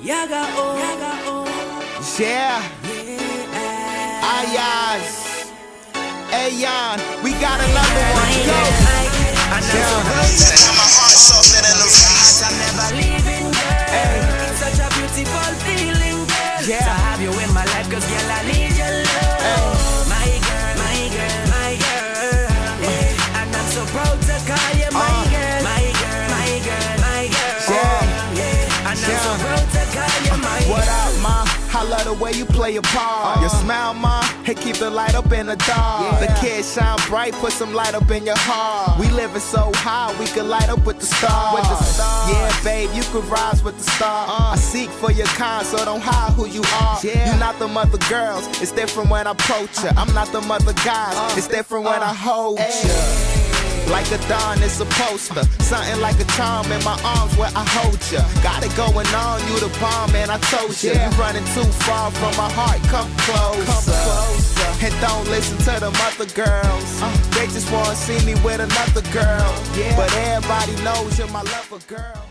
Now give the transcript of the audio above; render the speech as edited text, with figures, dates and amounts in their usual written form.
Yeah. Ayaz. Ayon. We got another one. Go. Set my heart softer than the rocks. I'm never leaving, girl. It's such a beautiful feeling, girl. Yeah. To have you in my life, cause girl, I need your love. My girl, my girl, my girl. Yeah. And I'm so proud to call you my girl. My girl, my girl, my girl. Yeah. And I'm so proud to call you my girl. What up, ma? I love the way you play your part. Your smile, ma, hey, keep the light up in the dark. The kids shine bright, put some light up in your heart. We living so high, we can light up with the stars. Yeah, babe, you can rise with the stars. I seek for your kind, so don't hide who you are. You're not the mother girls, it's different when I approach you. I'm not the mother guys, it's different when I hold you. Like a dawn, it's a poster. Something like a charm in my arms where I hold you. Got it going on, you the bomb, man, I told you. You running too far from my heart, come closer. And don't listen to them other girls. They just wanna see me with another girl. But everybody knows you're my lover, girl.